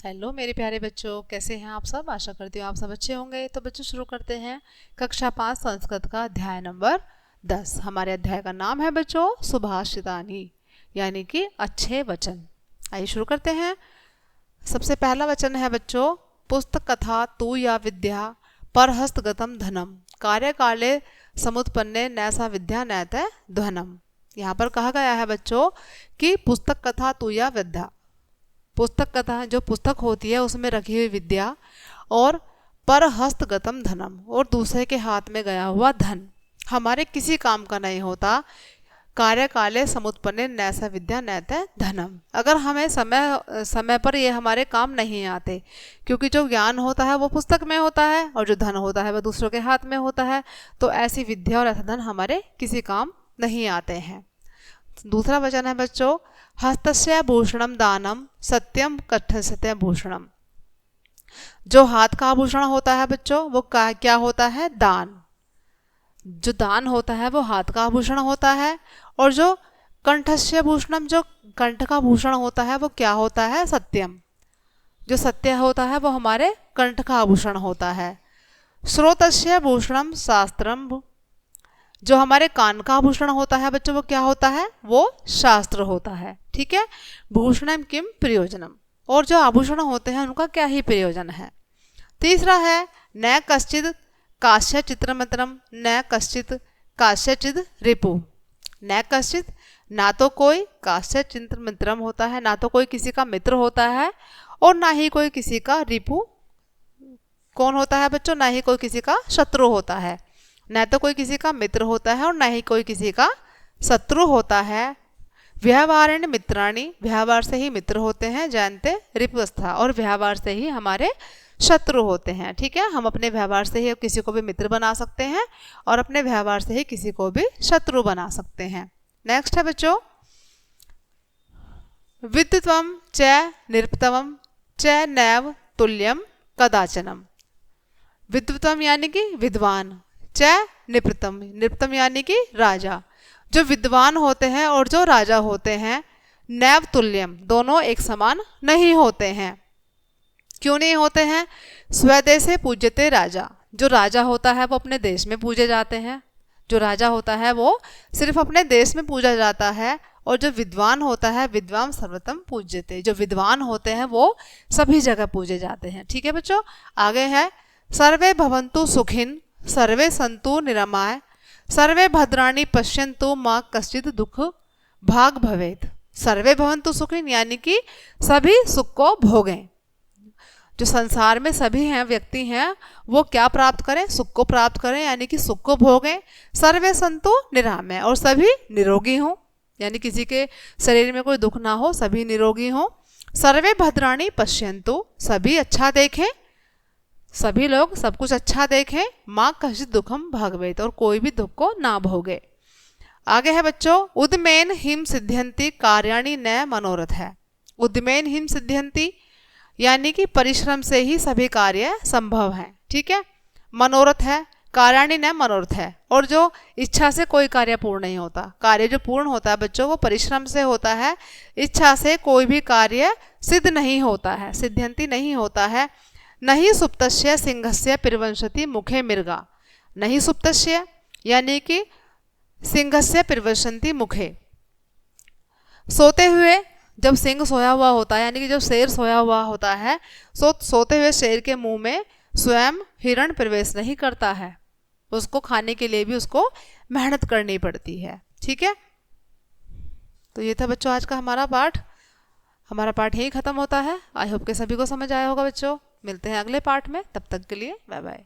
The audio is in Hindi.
हेलो मेरे प्यारे बच्चों, कैसे हैं आप सब। आशा करती हूँ आप सब अच्छे होंगे। तो बच्चों शुरू करते हैं कक्षा 5 संस्कृत का अध्याय नंबर 10। हमारे अध्याय का नाम है बच्चों सुभाषितानि, यानी कि अच्छे वचन। आइए शुरू करते हैं। सबसे पहला वचन है बच्चों, पुस्तक कथा तू या विद्या परहस्तगतम धनम कार्य काले समुत्पन्ने नैसा विद्या नैत ध्वनम। यहाँ पर कहा गया है बच्चों कि पुस्तक कथा तू या विद्या, पुस्तक कथा जो पुस्तक होती है उसमें रखी हुई विद्या और परहस्तगतम धनम और दूसरे के हाथ में गया हुआ धन हमारे किसी काम का नहीं होता। कार्य काले समुत्पन्ने नैसा विद्या नैत धनम। अगर हमें समय समय पर ये हमारे काम नहीं आते, क्योंकि जो ज्ञान होता है वो पुस्तक में होता है और जो धन होता है वह दूसरों के हाथ में होता है। तो ऐसी विद्या और ऐसा धन हमारे किसी काम नहीं आते हैं। दूसरा वचन है बच्चों, हस्तस्य भूषणम दानम सत्यम कथ्यस्य भूषणम। जो हाथ का आभूषण होता है बच्चों वो क्या होता है, दान। जो दान होता है वो हाथ का आभूषण होता है। और जो कंठस्य भूषणम, जो कंठ का भूषण होता है वो क्या होता है, सत्यम। जो सत्य होता है वो हमारे कंठ का आभूषण होता है। श्रोतस्य भूषणम शास्त्रम, जो हमारे कान का आभूषण होता है बच्चों वो क्या होता है, वो शास्त्र होता है। ठीक है, भूषणम किम प्रयोजनम, और जो आभूषण होते हैं उनका क्या ही प्रयोजन है। तीसरा है न कश्चित काश्य चित्रमित्रम न कश्चित काश्यचिद रिपु। न कश्चित, ना तो कोई काश्य चित्रमित्रम होता है, ना तो कोई किसी का मित्र होता है और ना ही कोई किसी का रिपु कौन होता है बच्चों, ना ही कोई किसी का शत्रु होता है। न तो कोई किसी का मित्र होता है और न ही कोई किसी का शत्रु होता है। व्यवहारेण मित्राणि, व्यवहार से ही मित्र होते हैं। जानते रिपवस्था, और व्यवहार से ही हमारे शत्रु होते हैं। ठीक है, हम अपने व्यवहार से ही किसी को भी मित्र बना सकते हैं और अपने व्यवहार से ही किसी को भी शत्रु बना सकते हैं। नेक्स्ट है बच्चों, विद्वत्वम च निरुक्तवम च नैव तुल्यम कदाचनम। विद्वत्वम यानी कि विद्वान, च निपृतम, निपृतम यानी कि राजा। जो विद्वान होते हैं और जो राजा होते हैं, नैव तुल्यम, दोनों एक समान नहीं होते हैं। क्यों नहीं होते हैं, स्वदेशे पूज्यते राजा। जो राजा होता है वो अपने देश में पूजे जाते हैं। जो राजा होता है वो सिर्फ अपने देश में पूजा जाता है। और जो विद्वान होता है, विद्वान सर्वतम पूज्यते, जो विद्वान होते हैं वो सभी जगह पूजे जाते हैं। ठीक है बच्चों, आगे है सर्वे भवन्तु सुखिन सर्वे सन्तु निरामय सर्वे भद्राणि पश्यन्तु मां कश्चित् दुख भाग भवेत्। सर्वे भवन्तु सुखिन यानी कि सभी सुख को भोगें। जो संसार में सभी हैं व्यक्ति हैं वो क्या प्राप्त करें, सुख को प्राप्त करें, यानी कि सुख को भोगें। सर्वे सन्तु निरामय, और सभी निरोगी हों, यानी किसी के शरीर में कोई दुख ना हो, सभी निरोगी हों। सर्वे भद्राणि पश्यन्तु, सभी अच्छा देखें, सभी लोग सब कुछ अच्छा देखें। मां कश्चित् दुखम भागवेत, और कोई भी दुख को ना भोगे। आगे है बच्चों, उद्मेन हिम सिद्ध्यन्ति कार्याणि न मनोरथ है। उद्मेन हिम सिद्ध्यन्ति यानी कि परिश्रम से ही सभी कार्य संभव हैं। ठीक है, मनोरथ है, कार्याणि न मनोरथ है, और जो इच्छा से कोई कार्य पूर्ण नहीं होता। कार्य जो पूर्ण होता है बच्चों वो परिश्रम से होता है, इच्छा से कोई भी कार्य सिद्ध नहीं होता है, सिद्ध्यन्ति नहीं होता है। नहीं सुप्तस्य सिंहस्य पिर्वंशति मुखे मृगा। नहीं सुप्तस्य यानी कि सिंहस्य पिर्वंशति मुखे, सोते हुए जब सिंह सोया हुआ होता है, यानी कि जब शेर सोया हुआ होता है, सोते हुए शेर के मुंह में स्वयं हिरण प्रवेश नहीं करता है। उसको खाने के लिए भी उसको मेहनत करनी पड़ती है। ठीक है, तो ये था बच्चों आज का हमारा पाठ। हमारा पाठ यहीं ख़त्म होता है। आई होप के सभी को समझ आया होगा बच्चों। मिलते हैं अगले पाठ में, तब तक के लिए बाय बाय।